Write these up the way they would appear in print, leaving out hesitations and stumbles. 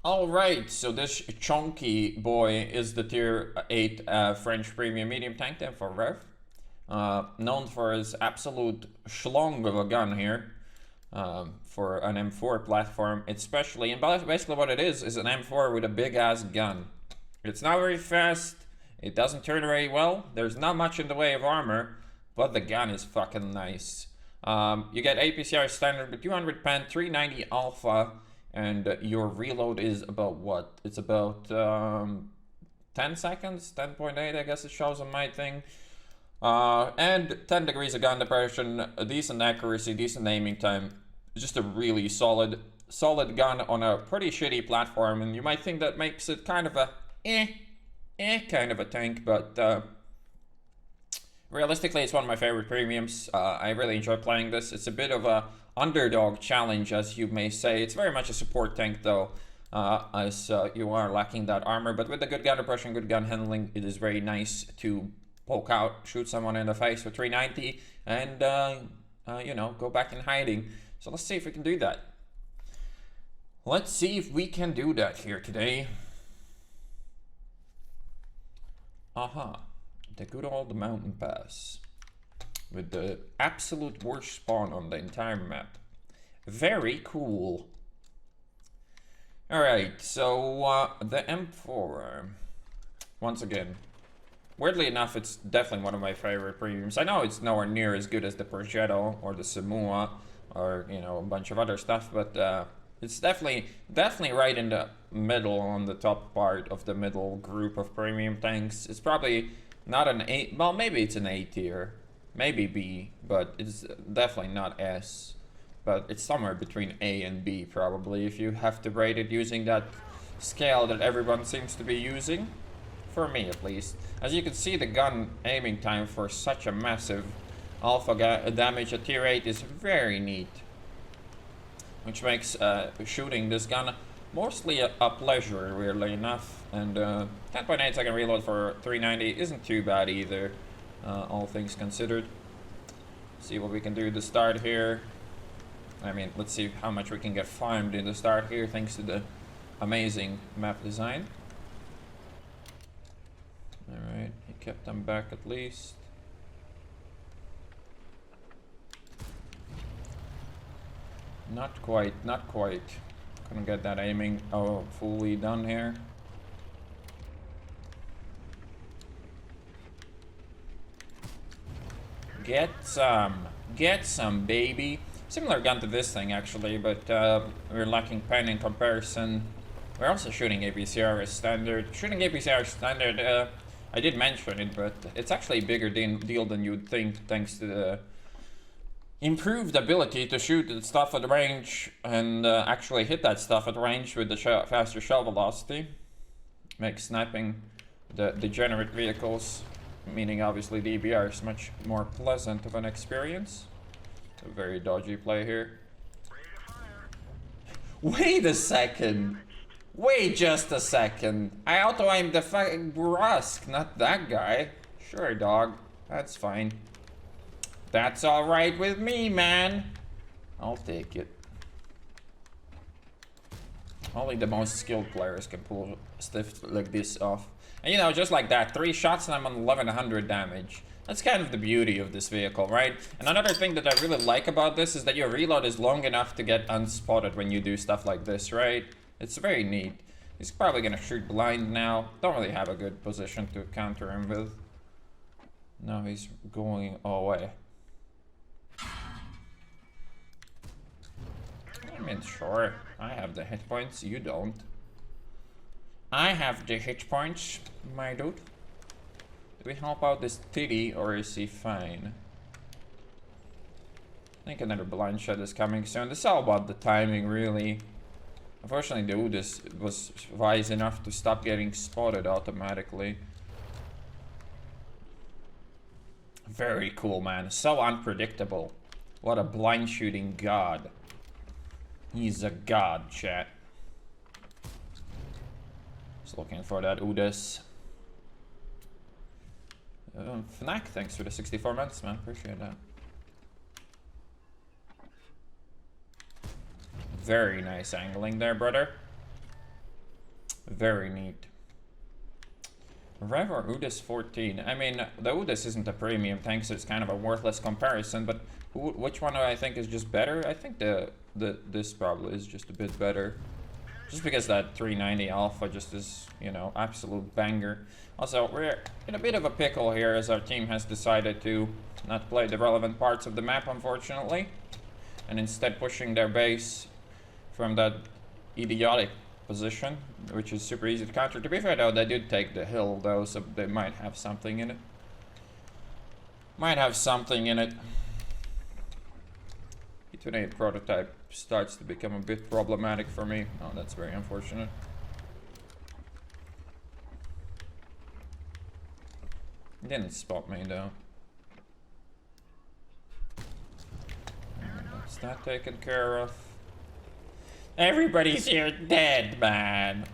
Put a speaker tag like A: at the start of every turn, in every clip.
A: Alright, so this chunky boy is the tier 8 French premium medium tank then for Rev. Known for his absolute schlong of a gun here for an M4 platform, especially. And basically what it is an M4 with a big ass gun. It's not very fast, it doesn't turn very well, there's not much in the way of armor, but the gun is fucking nice. You get APCR standard with 200 pen, 390 alpha, and your reload is about what? It's about 10 seconds, 10.8 I guess it shows on my thing. And 10 degrees of gun depression, a decent accuracy, decent aiming time. Just a really solid gun on a pretty shitty platform, and you might think that makes it kind of a kind of a tank, but realistically it's one of my favorite premiums. I really enjoy playing this. It's a bit of a underdog challenge, as you may say. It's very much a support tank though, as you are lacking that armor, but with the good gun depression, good gun handling, it is very nice to poke out, shoot someone in the face with 390 and you know, go back in hiding. So let's see if we can do that. Let's see if we can do that here today. The good old mountain pass with the absolute worst spawn on the entire map. Very cool. Alright, so the M4, once again, weirdly enough, it's definitely one of my favorite premiums. I know it's nowhere near as good as the Progetto or the Samua or, you know, a bunch of other stuff, but it's definitely right in the middle, on the top part of the middle group of premium tanks. It's probably not an A, well, maybe it's an A tier, maybe B, but it's definitely not S. But it's somewhere between A and B probably, if you have to rate it using that scale that everyone seems to be using. For me at least. As you can see, the gun aiming time for such a massive alpha damage at tier 8 is very neat, which makes shooting this gun mostly a pleasure, weirdly enough. And 10.8 second reload for 390 isn't too bad either, all things considered. See what we can do to start here. I mean, let's see how much we can get farmed in the start here, thanks to the amazing map design. Alright, he kept them back at least. Not quite, not quite. Couldn't get that aiming fully done here. Get some baby. Similar gun to this thing actually, but we're lacking pen in comparison. We're also shooting APCR as standard. Shooting APCR as standard, I did mention it, but it's actually a bigger deal than you'd think, thanks to the improved ability to shoot the stuff at range and actually hit that stuff at range with the faster shell velocity. Makes sniping the degenerate vehicles, meaning obviously the EBR, is much more pleasant of an experience. A very dodgy play here. Wait a second! Wait just a second! I auto-aimed the fucking Brusque, not that guy. Sure, dog. That's fine. That's alright with me, man. I'll take it. Only the most skilled players can pull stuff like this off. And you know, just like that, 3 shots and I'm on 1100 damage. That's kind of the beauty of this vehicle, right? And another thing that I really like about this is that your reload is long enough to get unspotted when you do stuff like this, right? It's very neat. He's probably gonna shoot blind now. Don't really have a good position to counter him with. Now he's going away. I mean, sure, I have the hit points, you don't. I have the hit points, my dude. Do we help out this titty, or is he fine? I think another blind shot is coming soon. This is all about the timing, really. Unfortunately, the Udis was wise enough to stop getting spotted automatically. Very cool, man. So unpredictable. What a blind shooting god. He's a god, chat. Just looking for that Udis. Fnac, thanks for the 64 months, man. Appreciate that. Very nice angling there, brother. Very neat. Rev or Udis 14? I mean, the Udis isn't a premium tank, so it's kind of a worthless comparison, but which one do I think is just better? I think this probably is just a bit better. Just because that 390 Alpha just is, you know, absolute banger. Also, we're in a bit of a pickle here as our team has decided to not play the relevant parts of the map, unfortunately, and instead pushing their base from that idiotic position, which is super easy to counter. To be fair though, they did take the hill though, so they might have something in it. Might have something in it. Today prototype starts to become a bit problematic for me. Oh, that's very unfortunate. Didn't spot me though. That's that taken care of. Everybody's here dead, man.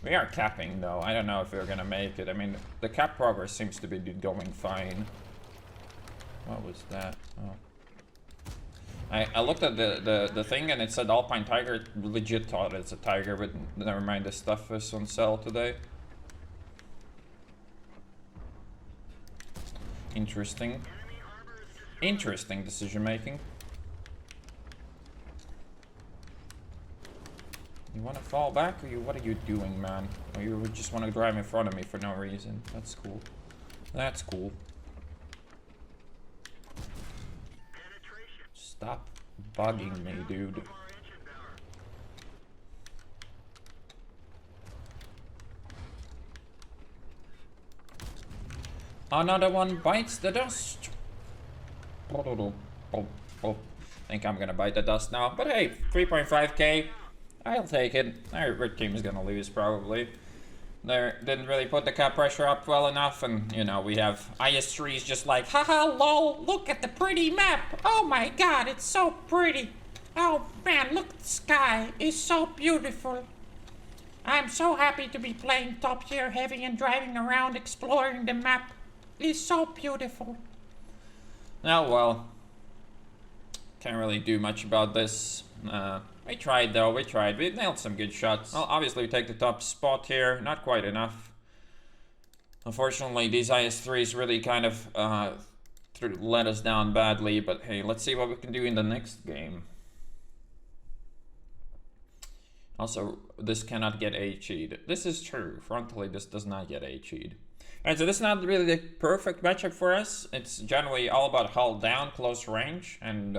A: We are capping though. I don't know if we're gonna make it. I mean, the cap progress seems to be going fine. What was that? Oh. I looked at the thing and it said Alpine Tiger. Legit thought it's a tiger, but never mind, the stuff is on sale today. Interesting. Interesting decision making. You want to fall back, or what are you doing, man? Or you just want to drive in front of me for no reason? That's cool. That's cool. Stop bugging me, dude. Another one bites the dust. I think I'm gonna bite the dust now. But hey, 3.5k. I'll take it. Our team is gonna lose probably. They didn't really put the cap pressure up well enough, and you know, we have IS3's just like, haha, lol, look at the pretty map. Oh my god, it's so pretty. Oh man, look at the sky. It's so beautiful. I'm so happy to be playing top tier heavy and driving around exploring the map. It's so beautiful. Oh well. Can't really do much about this. We tried though, we tried. We nailed some good shots. Well, obviously we take the top spot here. Not quite enough. Unfortunately, these IS3s really kind of let us down badly. But hey, let's see what we can do in the next game. Also, this cannot get HE'd. This is true. Frontally, this does not get HE'd. Alright, so this is not really the perfect matchup for us. It's generally all about hull down, close range, and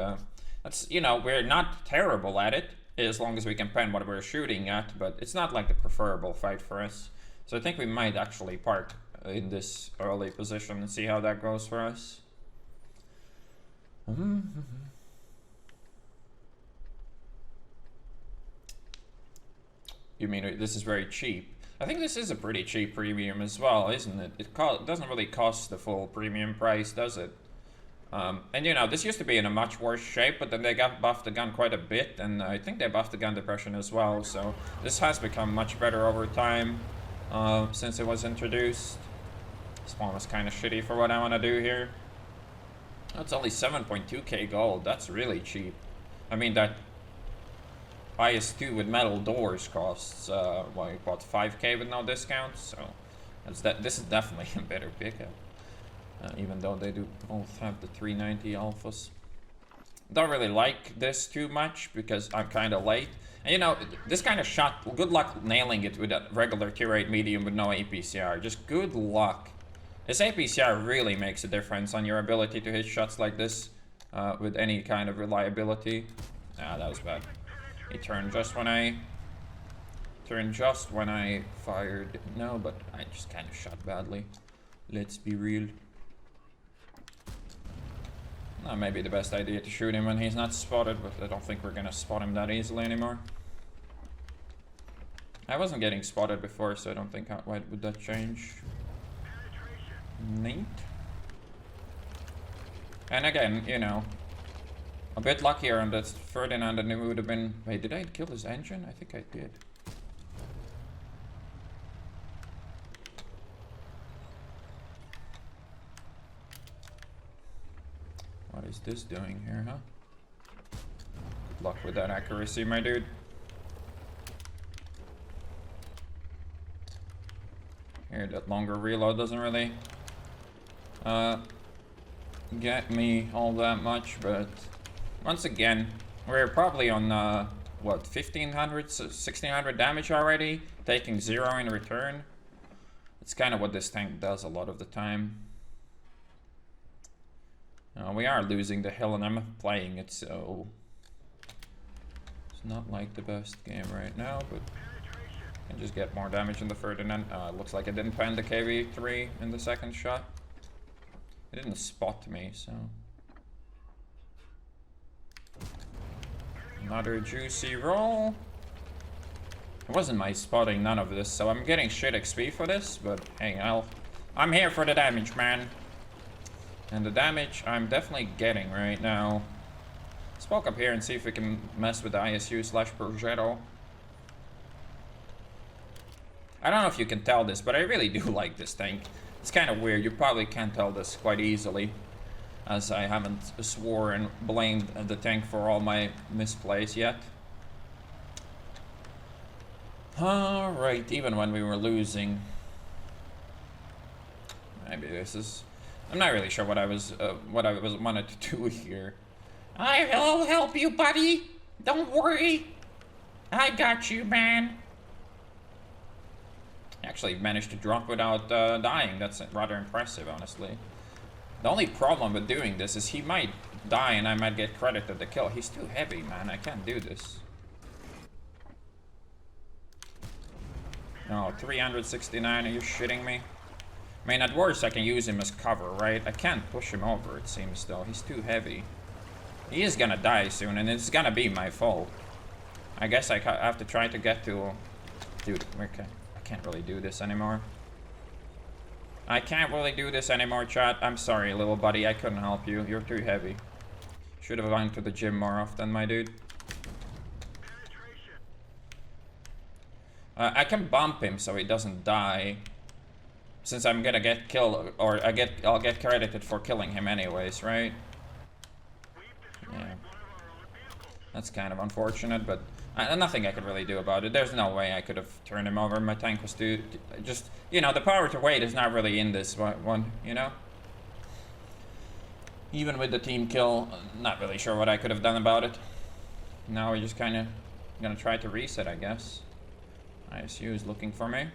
A: that's, you know, we're not terrible at it, as long as we can pen what we're shooting at, but it's not like the preferable fight for us. So I think we might actually park in this early position and see how that goes for us. You mean this is very cheap? I think this is a pretty cheap premium as well, isn't it? It doesn't really cost the full premium price, does it? And you know, this used to be in a much worse shape, but then they buffed the gun quite a bit, and I think they buffed the gun depression as well, so this has become much better over time since it was introduced. This one was kind of shitty for what I want to do here. That's only 7.2k gold, that's really cheap. I mean, that IS2 with metal doors costs, well, you bought 5k with no discounts, so this is definitely a better pickup. Even though they do both have the 390 alphas. Don't really like this too much because I'm kind of late. And you know, this kind of shot, good luck nailing it with a regular tier 8 medium with no APCR. Just good luck. This APCR really makes a difference on your ability to hit shots like this with any kind of reliability. Ah, that was bad. He turned just when I fired. No, but I just kind of shot badly. Let's be real. Maybe the best idea to shoot him when he's not spotted, but I don't think we're gonna spot him that easily anymore. I wasn't getting spotted before, so I don't think why would that change. Neat. And again, you know, a bit luckier on this Ferdinand than it would have been. Wait, did I kill his engine? I think I did. What is this doing here, huh? Good luck with that accuracy, my dude. Here, that longer reload doesn't really get me all that much, but once again, we're probably on what, 1500, 1600 damage already, taking 0 in return. It's kind of what this tank does a lot of the time. We are losing the hill and I'm playing it, so it's not like the best game right now, but I can just get more damage in the third, and then looks like I didn't pan the KV3 in the second shot. It didn't spot me, so. Another juicy roll. It wasn't my spotting, none of this, so I'm getting shit XP for this, but hey, I'm here for the damage, man. And the damage I'm definitely getting right now. Let's walk up here and see if we can mess with the ISU/Progetto. I don't know if you can tell this, but I really do like this tank. It's kind of weird. You probably can't tell this quite easily, as I haven't swore and blamed the tank for all my misplays yet. Alright, even when we were losing. Maybe this is... I'm not really sure what I wanted to do here. I'll help you, buddy. Don't worry. I got you, man. Actually managed to drop without dying. That's rather impressive, honestly. The only problem with doing this is he might die and I might get credited the kill. He's too heavy, man. I can't do this. No, 369. Are you shitting me? I mean, at worst, I can use him as cover, right? I can't push him over, it seems, though. He's too heavy. He is gonna die soon, and it's gonna be my fault. I guess I have to try to get to... Dude, okay. I can't really do this anymore. I can't really do this anymore, chat. I'm sorry, little buddy. I couldn't help you. You're too heavy. Should have gone to the gym more often, my dude. I can bump him so he doesn't die. Since I'm gonna get killed, or I'll get credited for killing him anyways, right? Yeah. That's kind of unfortunate, but nothing I could really do about it. There's no way I could have turned him over. My tank was too... Just, you know, the power to weight is not really in this one, you know? Even with the team kill, not really sure what I could have done about it. Now we're just kind of gonna try to reset, I guess. ISU is looking for me.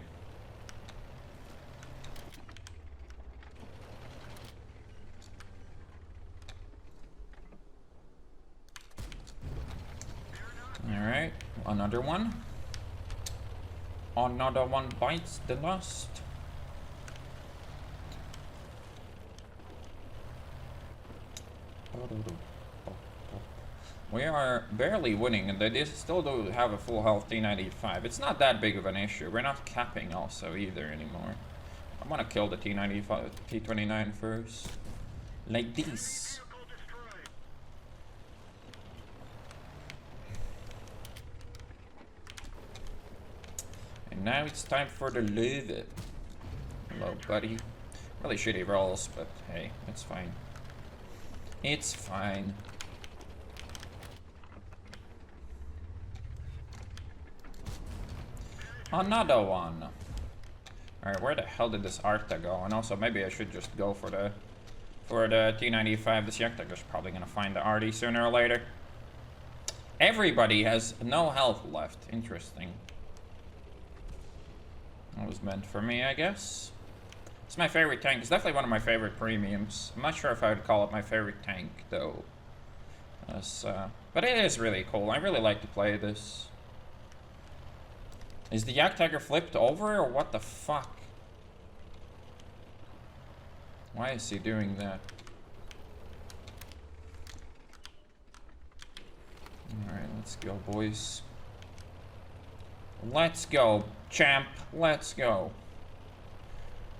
A: Alright, another one. Another one bites the dust. We are barely winning, and they still do have a full health T95. It's not that big of an issue. We're not capping also either anymore. I want to kill the T95, T29 first. Like this. And now it's time for the love. Hello, buddy. Really shitty rolls, but hey, it's fine. It's fine. Another one. Alright, where the hell did this Arta go? And also, maybe I should just go for the T95. This Yaktager's probably gonna find the Arty sooner or later. Everybody has no health left. Interesting. That was meant for me, I guess. It's my favorite tank. It's definitely one of my favorite premiums. I'm not sure if I would call it my favorite tank, though. But it is really cool. I really like to play this. Is the Yaktager flipped over, or what the fuck? Why is he doing that? Alright, let's go, boys. Let's go, champ. Let's go.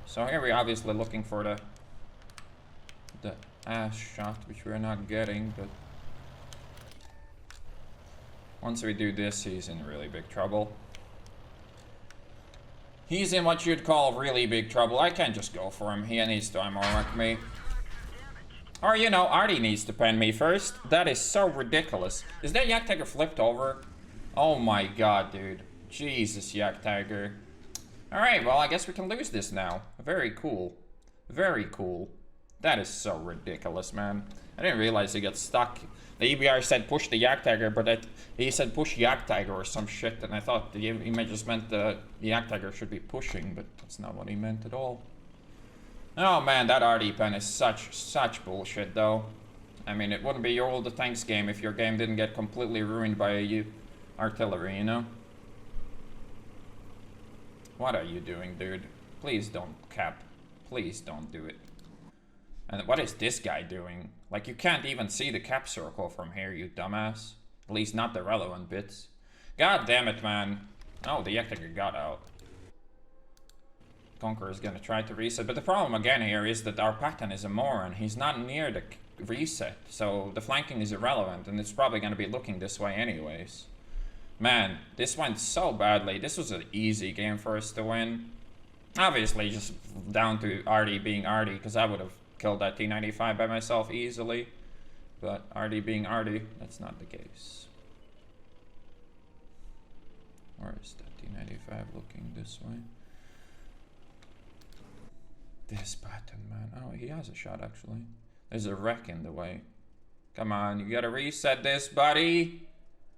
A: So here we're obviously looking for the ass shot, which we're not getting, but once we do this, he's in really big trouble. He's in what you'd call really big trouble. I can't just go for him. He needs to armor me. Or, you know, Artie needs to pen me first. That is so ridiculous. Is that Yaktager flipped over? Oh my god, dude. Jesus, Yaktager. Alright, well, I guess we can lose this now. Very cool. Very cool. That is so ridiculous, man. I didn't realize he got stuck. The EBR said push the Yak Tiger, but he said push Yak Tiger or some shit, and I thought he just meant the Yak Tiger should be pushing, but that's not what he meant at all. Oh man, that RD pen is such bullshit, though. I mean, it wouldn't be your All the Tanks game if your game didn't get completely ruined by artillery, you know? What are you doing, dude? Please don't cap. Please don't do it. And what is this guy doing? Like, you can't even see the cap circle from here, you dumbass. At least not the relevant bits. God damn it, man. Oh, the Yak got out. Conqueror is gonna try to reset, but the problem again here is that our Patton is a moron. He's not near the reset, so the flanking is irrelevant, and it's probably gonna be looking this way anyways. Man, this went so badly. This was an easy game for us to win. Obviously, just down to RD being RD, because I would have killed that T95 by myself easily. But RD being RD, that's not the case. Where is that T95 looking this way? This button, man. Oh, he has a shot, actually. There's a wreck in the way. Come on, you gotta reset this, buddy.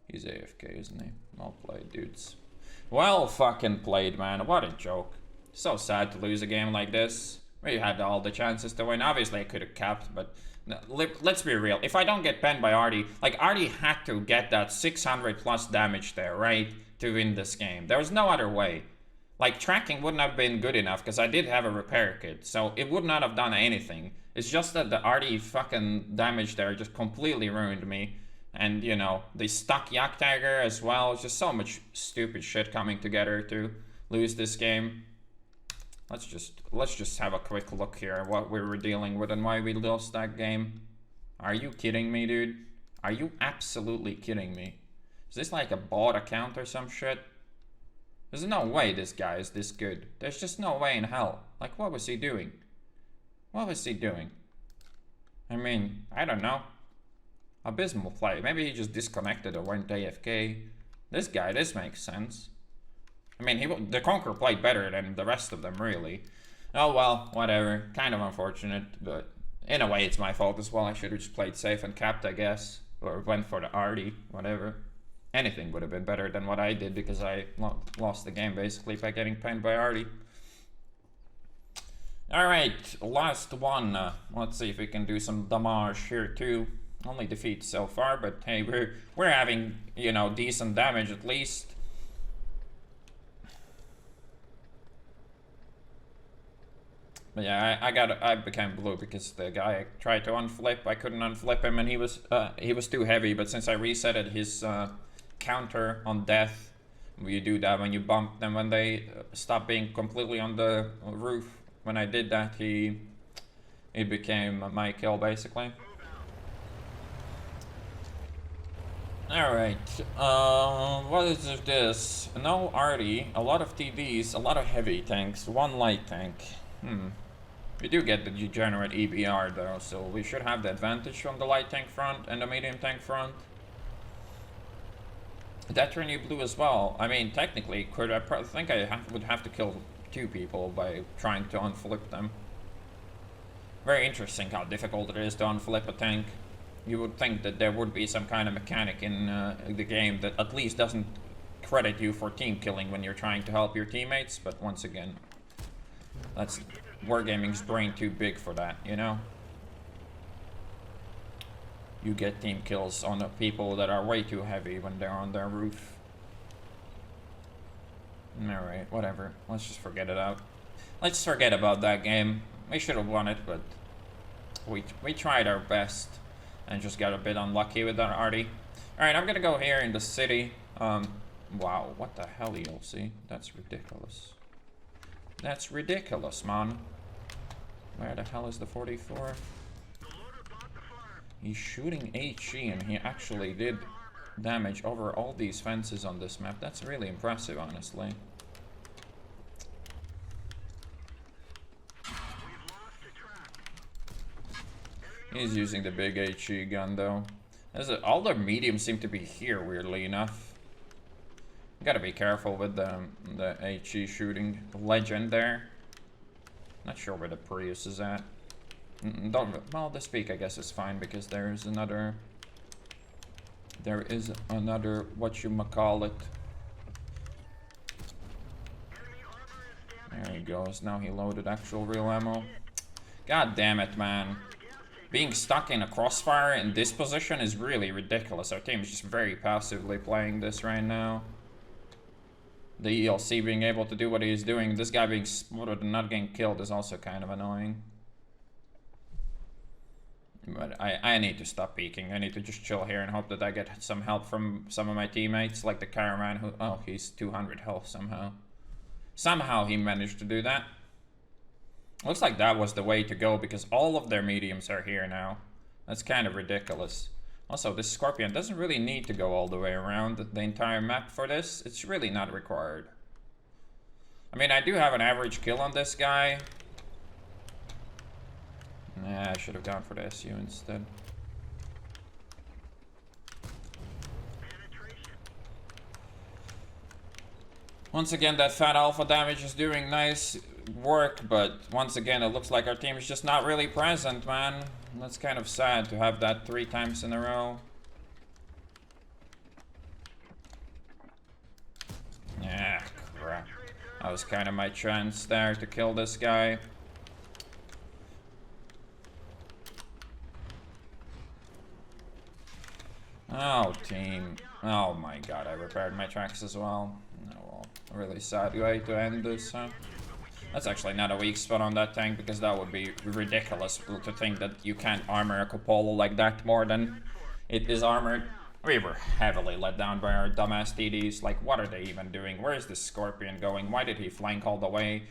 A: He's AFK, isn't he? Well played, dudes. Well fucking played, man. What a joke. So sad to lose a game like this. We had all the chances to win. Obviously, I could have capped, but let's be real. If I don't get penned by Artie, like, Artie had to get that 600 plus damage there, right? To win this game. There was no other way. Like, tracking wouldn't have been good enough, because I did have a repair kit, so it would not have done anything. It's just that the Artie fucking damage there just completely ruined me. And, you know, the stuck Yak Tiger as well. It's just so much stupid shit coming together to lose this game. Let's just have a quick look here at what we were dealing with and why we lost that game. Are you kidding me, dude? Are you absolutely kidding me? Is this like a bot account or some shit? There's no way this guy is this good. There's just no way in hell. Like, what was he doing? What was he doing? I mean, I don't know. Abysmal play. Maybe he just disconnected or went AFK. This guy, this makes sense. I mean, the Conqueror played better than the rest of them, really. Oh well, whatever. Kind of unfortunate, but in a way it's my fault as well. I should have just played safe and capped, I guess. Or went for the Artie, whatever. Anything would have been better than what I did, because I lost the game basically by getting penned by Artie. Alright, last one. Let's see if we can do some damage here too. Only defeat so far, but hey, we're having, you know, decent damage at least. But yeah, I became blue because the guy tried to unflip. I couldn't unflip him, and he was too heavy. But since I resetted his counter on death, you do that when you bump them when they stop being completely on the roof. When I did that, it became my kill basically. Alright, what is this? No Artie, a lot of TDs, a lot of heavy tanks, one light tank. We do get the degenerate EBR though, so we should have the advantage from the light tank front and the medium tank front. That turned you blue as well. I mean, technically, I think I would have to kill 2 people by trying to unflip them. Very interesting how difficult it is to unflip a tank. You would think that there would be some kind of mechanic in the game that at least doesn't credit you for team killing when you're trying to help your teammates, but once again, that's Wargaming's brain too big for that, you know? You get team kills on the people that are way too heavy when they're on their roof. Alright, whatever. Let's just forget it out. Let's forget about that game. We should have won it, but we tried our best. And just got a bit unlucky with that Artie. Alright, I'm gonna go here in the city. Wow, what the hell, ELC? That's ridiculous. That's ridiculous, man. Where the hell is the 44? He's shooting HE and he actually did damage over all these fences on this map. That's really impressive, honestly. He's using the big HE gun though. All the mediums seem to be here, weirdly enough. Gotta be careful with the HE shooting legend there. Not sure where the Prius is at. Well, this peak I guess is fine because there is another whatchamacallit. There he goes. Now he loaded actual real ammo. God damn it, man. Being stuck in a crossfire in this position is really ridiculous. Our team is just very passively playing this right now. The ELC being able to do what he's doing, this guy being spotted and not getting killed is also kind of annoying. But I need to stop peeking. I need to just chill here and hope that I get some help from some of my teammates, like the cameraman who... Oh, he's 200 health somehow. Somehow he managed to do that. Looks like that was the way to go because all of their mediums are here now. That's kind of ridiculous. Also, this Scorpion doesn't really need to go all the way around the entire map for this. It's really not required. I mean, I do have an average kill on this guy. Nah, I should have gone for the SU instead. Once again, that fat alpha damage is doing nice work, but once again, it looks like our team is just not really present, man. That's kind of sad to have that 3 times in a row. Yeah, crap. That was kind of my chance there to kill this guy. Oh, team. Oh my god, I repaired my tracks as well. Oh well, a really sad way to end this, huh? That's actually not a weak spot on that tank, because that would be ridiculous to think that you can't armor a cupola like that more than it is armored. We were heavily let down by our dumbass TDs. Like, what are they even doing? Where is this Scorpion going? Why did he flank all the way?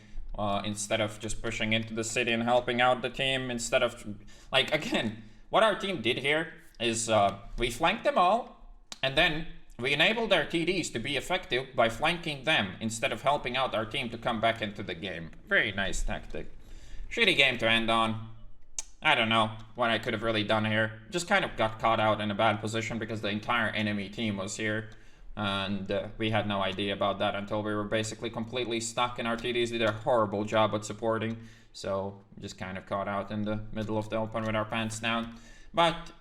A: Instead of just pushing into the city and helping out the team, instead of... Like, again, what our team did here is we flanked them all, and then we enabled their TDs to be effective by flanking them instead of helping out our team to come back into the game. Very nice tactic. Shitty game to end on. I don't know what I could have really done here. Just kind of got caught out in a bad position because the entire enemy team was here. And we had no idea about that until we were basically completely stuck, and our TDs did a horrible job at supporting. So just kind of caught out in the middle of the open with our pants down. But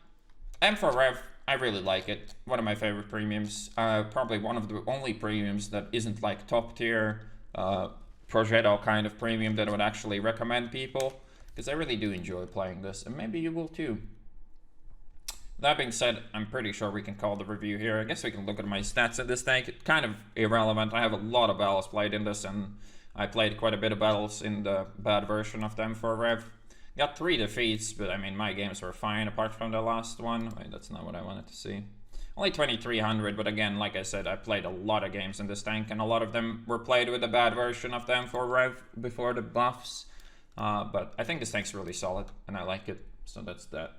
A: M4 Rev, I really like it. One of my favorite premiums. Probably one of the only premiums that isn't like top tier Progetto kind of premium that I would actually recommend people, because I really do enjoy playing this, and maybe you will too. That being said, I'm pretty sure we can call the review here. I guess we can look at my stats in this tank. It's kind of irrelevant. I have a lot of battles played in this, and I played quite a bit of battles in the bad version of them for Rev. Got 3 defeats, but I mean, my games were fine apart from the last one. Wait, that's not what I wanted to see. Only 2300, but again, like I said, I played a lot of games in this tank, and a lot of them were played with the bad version of them for Rev before the buffs. But I think this tank's really solid, and I like it, so that's that.